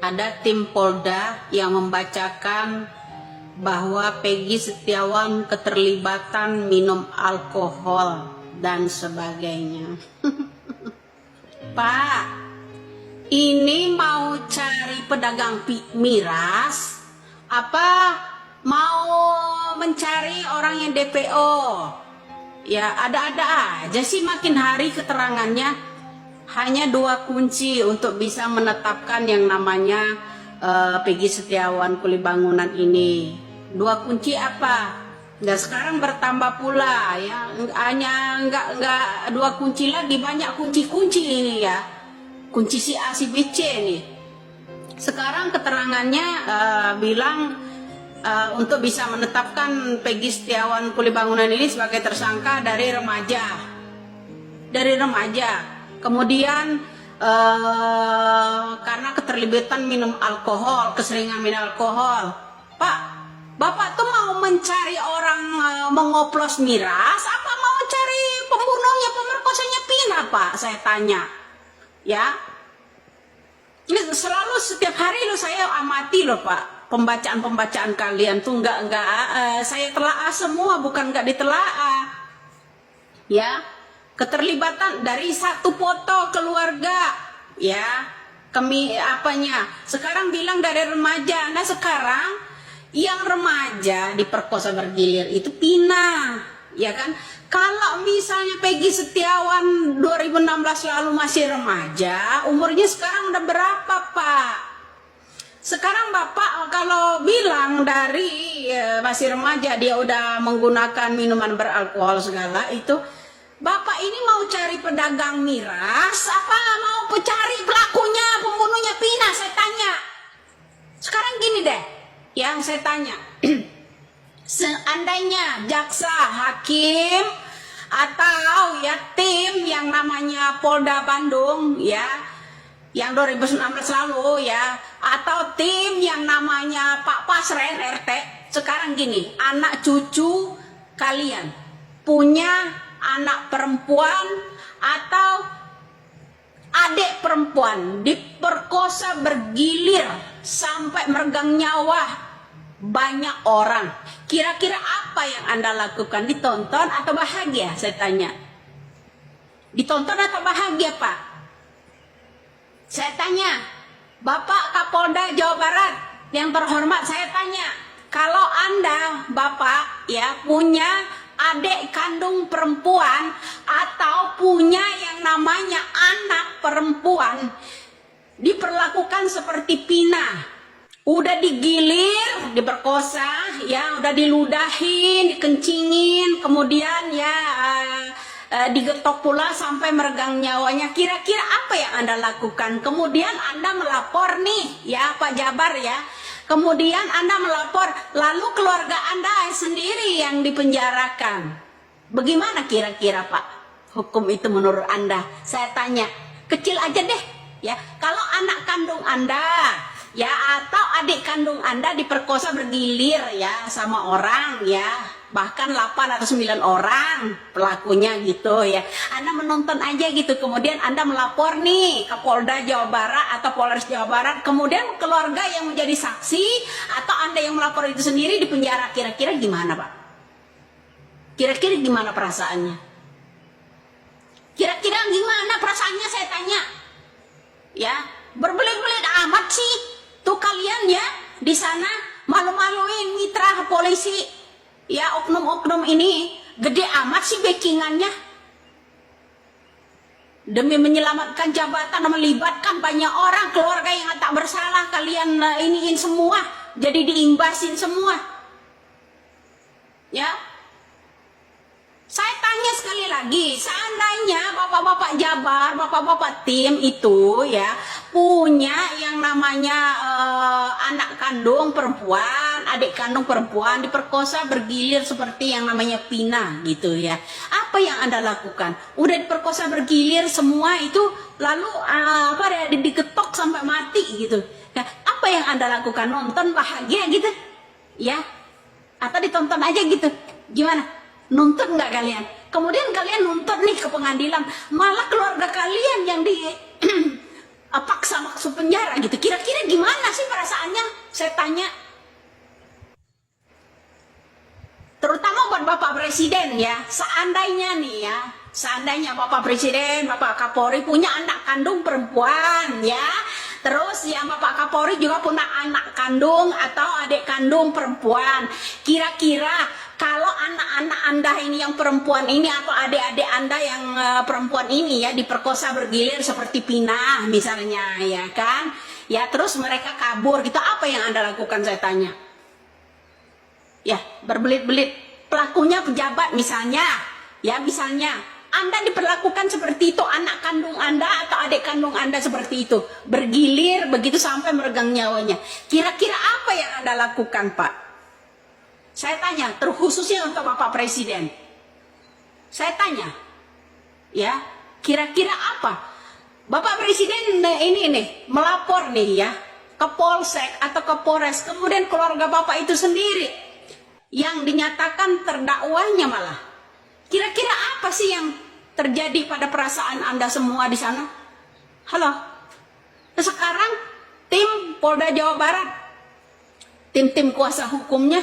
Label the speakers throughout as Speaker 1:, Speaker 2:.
Speaker 1: ada tim Polda yang membacakan bahwa Peggy Setiawan keterlibatan minum alkohol dan sebagainya. Pak, ini mau cari pedagang miras apa mau mencari orang yang DPO? Ya ada-ada aja sih, makin hari keterangannya hanya 2 kunci untuk bisa menetapkan yang namanya Peggy Setiawan kuli bangunan ini. 2 kunci apa? Dan sekarang bertambah pula ya, hanya enggak 2 kunci lagi, banyak kunci-kunci ini ya. Kunci si A si B C nih. Sekarang keterangannya bilang untuk bisa menetapkan Peggy Setiawan kuli bangunan ini sebagai tersangka dari remaja. Kemudian karena keterlibatan minum alkohol, keseringan minum alkohol. Pak, Bapak tuh mau mencari orang mengoplos miras apa mau cari pembunuhnya, pemerkosanya Pina, Pak? Saya tanya. Ya. Ini selalu setiap hari lo saya amati loh, Pak. Pembacaan kalian tuh enggak saya telaah semua, bukan enggak ditelaah. Ya. Keterlibatan dari 1 foto keluarga, ya, sekarang bilang dari remaja. Nah sekarang yang remaja diperkosa bergilir itu Pina, ya kan? Kalau misalnya Peggy Setiawan 2016 lalu masih remaja, umurnya sekarang udah berapa, Pak? Sekarang Bapak kalau bilang dari masih remaja dia udah menggunakan minuman beralkohol segala itu, Bapak ini mau cari pedagang miras apa mau cari pelakunya, pembunuhnya Pina? Saya tanya. Sekarang gini deh, yang saya tanya. Seandainya jaksa, hakim, atau ya tim yang namanya Polda Bandung ya, yang 2016 lalu ya, atau tim yang namanya Pak Pasren RT, sekarang gini, anak cucu kalian punya anak perempuan atau adik perempuan diperkosa bergilir sampai meregang nyawa banyak orang, kira-kira apa yang Anda lakukan? Ditonton atau bahagia? Saya tanya. Ditonton atau bahagia, Pak? Saya tanya. Bapak Kapolda Jawa Barat yang terhormat, saya tanya, kalau Anda Bapak ya punya adik kandung perempuan atau punya yang namanya anak perempuan diperlakukan seperti Pina, udah digilir, diperkosa, ya udah diludahin, dikencingin, kemudian ya digetok pula sampai meregang nyawanya, kira-kira apa yang Anda lakukan? Kemudian Anda melapor nih ya Pak Jabar ya, kemudian Anda melapor, lalu keluarga Anda sendiri yang dipenjarakan. Bagaimana kira-kira Pak hukum itu menurut Anda? Saya tanya, kecil aja deh ya, kalau anak kandung Anda ya atau adik kandung Anda diperkosa bergilir ya sama orang ya, bahkan 8 atau 9 orang pelakunya gitu ya, Anda menonton aja gitu, kemudian Anda melapor nih ke Polda Jawa Barat atau Polres Jawa Barat, kemudian keluarga yang menjadi saksi atau Anda yang melapor itu sendiri di penjara, kira-kira gimana Pak? Kira-kira gimana perasaannya? Kira-kira gimana perasaannya, saya tanya ya, berbelit-belit amat sih tuh kalian ya di sana, malu-maluin mitra polisi ya, oknum-oknum ini gede amat sih backingannya demi menyelamatkan jabatan, melibatkan banyak orang, keluarga yang tak bersalah kalian iniin semua, jadi diimbasin semua ya. Saya tanya sekali lagi, seandainya bapak-bapak Jabar, bapak-bapak tim itu ya punya yang namanya anak kandung perempuan, adik kandung perempuan diperkosa bergilir seperti yang namanya Pina gitu ya, apa yang Anda lakukan? Udah diperkosa bergilir semua itu, lalu diketok sampai mati gitu ya, apa yang Anda lakukan? Nonton bahagia gitu ya, atau ditonton aja gitu? Gimana? Nuntut nggak kalian? Kemudian kalian nuntut nih ke pengadilan, malah keluarga kalian yang paksa masuk penjara gitu. Kira-kira gimana sih perasaannya? Saya tanya. Terutama buat Bapak Presiden ya, seandainya nih ya, seandainya Bapak Presiden, Bapak Kapolri punya anak kandung perempuan ya, terus yang Bapak Kapolri juga punya anak kandung atau adik kandung perempuan. Kira-kira kalau anak-anak Anda ini yang perempuan ini atau adik-adik Anda yang perempuan ini ya diperkosa bergilir seperti Pina misalnya ya kan, ya terus mereka kabur gitu, apa yang Anda lakukan saya tanya? Ya, berbelit-belit. Pelakunya pejabat misalnya, ya misalnya Anda diperlakukan seperti itu, anak kandung Anda atau adik kandung Anda seperti itu, bergilir begitu sampai meregang nyawanya. Kira-kira apa yang Anda lakukan, Pak? Saya tanya, terkhususnya untuk Bapak Presiden. Saya tanya, ya, kira-kira apa? Bapak Presiden ini nih melapor nih ya ke Polsek atau ke Polres, kemudian keluarga Bapak itu sendiri yang dinyatakan terdakwanya malah. Kira-kira apa sih yang terjadi pada perasaan Anda semua di sana? Halo. Sekarang tim Polda Jawa Barat, tim-tim kuasa hukumnya,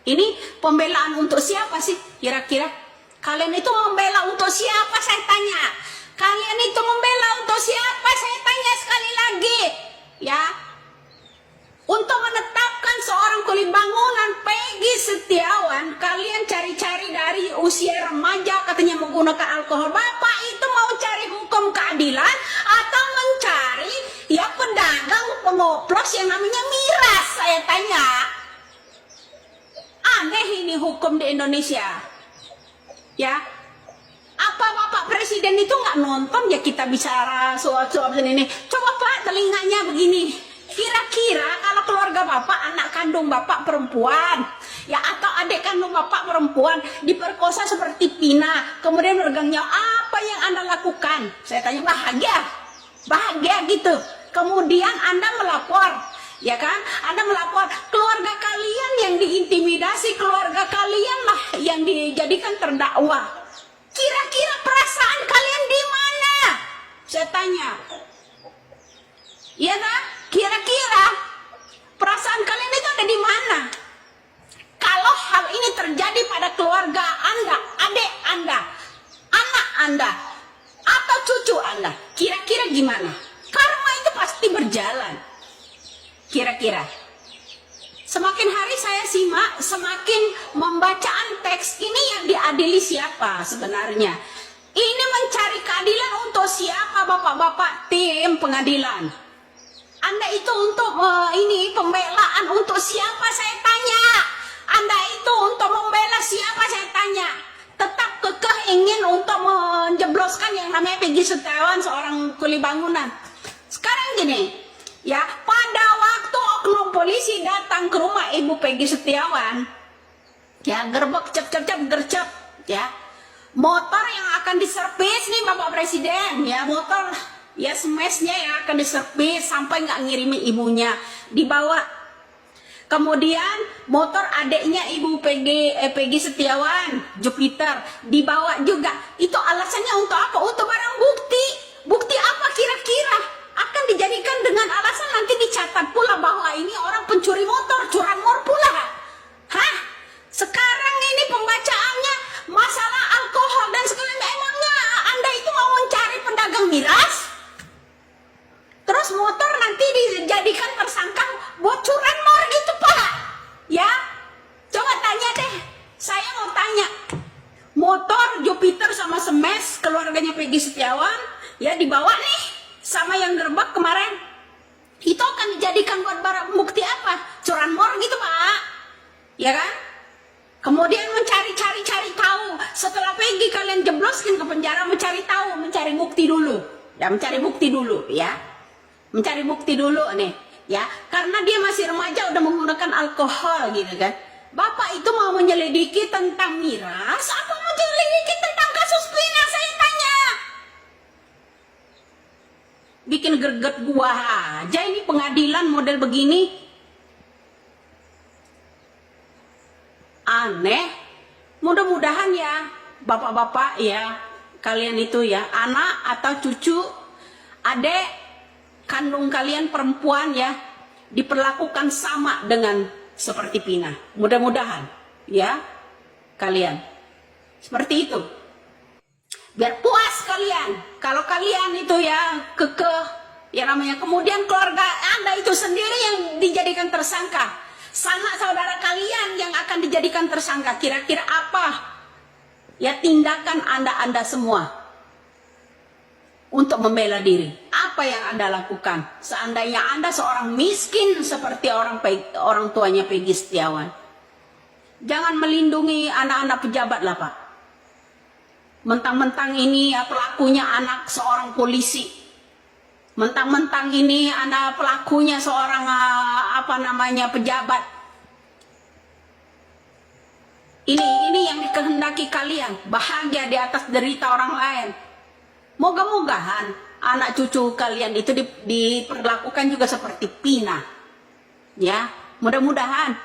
Speaker 1: ini pembelaan untuk siapa sih kira-kira? Kalian itu membela untuk siapa saya tanya? Kalian itu membela untuk siapa saya tanya sekali lagi? Ya, untuk menetapkan seorang kuli bangunan Peggy Setiawan, kalian cari-cari dari usia remaja katanya menggunakan alkohol. Bapak itu mau cari hukum keadilan atau mencari ya pedagang pengoplos yang namanya miras saya tanya. Aneh ini hukum di Indonesia. Ya, apa Bapak Presiden itu nggak nonton ya kita bicara soal-soal ini? Coba Pak telinganya begini. Kira-kira kalau keluarga Bapak, anak kandung Bapak perempuan, ya atau adik kandung Bapak perempuan diperkosa seperti Pina, kemudian meregang nyawa, apa yang Anda lakukan? Saya tanya, bahagia gitu. Kemudian Anda melapor, ya kan? Anda melapor, keluarga kalian yang diintimidasi, keluarga kalian lah yang dijadikan terdakwa. Kira-kira perasaan kalian di mana? Saya tanya. Iya kan? Kira-kira perasaan kalian itu ada di mana? Kalau hal ini terjadi pada keluarga Anda, adik Anda, anak Anda, atau cucu Anda, kira-kira gimana? Karma itu pasti berjalan. Kira-kira. Semakin hari saya simak, semakin membacaan teks ini yang diadili siapa sebenarnya? Ini mencari keadilan untuk siapa Bapak-bapak tim pengadilan? Anda itu untuk ini pembelaan untuk siapa saya tanya? Anda itu untuk membela siapa saya tanya? Tetap kekeh ingin untuk menjebloskan yang namanya Peggy Setiawan seorang kuli bangunan. Sekarang gini, ya pada waktu oknum polisi datang ke rumah Ibu Peggy Setiawan, ya gerbek cep gercep, ya motor yang akan diservis nih Bapak Presiden, ya motor ya smashnya yang akan diservis sampai nggak ngirimin ibunya dibawa. Kemudian motor adiknya Ibu Peggy Setiawan, Jupiter, dibawa juga. Itu alasannya untuk apa? Untuk barang bukti. Bukti apa kira-kira? Akan dijadikan dengan alasan nanti dicatat pula bahwa ini orang pencuri motor, curanmor pula. Hah? Sekarang ini pembacaannya masalah alkohol dan segala emangnya Anda itu mau mencari pedagang miras? Terus motor nanti dijadikan tersangka buat curanmor gitu Pak. Ya, coba tanya deh. Saya mau tanya. Motor Jupiter sama Smash keluarganya Peggy Setiawan ya dibawa nih sama yang gerbek kemarin. Itu akan dijadikan buat barang bukti apa? Curanmor gitu Pak. Ya kan? Kemudian mencari tahu. Setelah Peggy kalian jebloskan ke penjara, mencari tahu, mencari bukti dulu. Ya, mencari bukti dulu ya. Mencari bukti dulu nih ya, karena dia masih remaja udah menggunakan alkohol gitu kan. Bapak itu mau menyelidiki tentang miras apa mau menyelidiki tentang kasus Pina saya tanya? Bikin greget gua aja ini pengadilan model begini. Aneh. Mudah-mudahan ya Bapak-bapak ya, kalian itu ya anak atau cucu, adek kandung kalian perempuan ya diperlakukan sama dengan seperti Pina. Mudah-mudahan ya kalian seperti itu. Biar puas kalian. Kalau kalian itu ya kekeh, ya namanya kemudian keluarga Anda itu sendiri yang dijadikan tersangka. Sanak saudara kalian yang akan dijadikan tersangka. Kira-kira apa ya tindakan Anda semua untuk membela diri? Apa yang Anda lakukan? Seandainya Anda seorang miskin seperti orang tuanya Peggy Setiawan. Jangan melindungi anak-anak pejabat lah Pak. Mentang-mentang ini ya pelakunya anak seorang polisi. Mentang-mentang ini anak pelakunya seorang pejabat. Ini yang dikehendaki kalian, bahagia di atas derita orang lain. Moga-mogahan anak cucu kalian itu diperlakukan juga seperti Pina. Ya, mudah-mudahan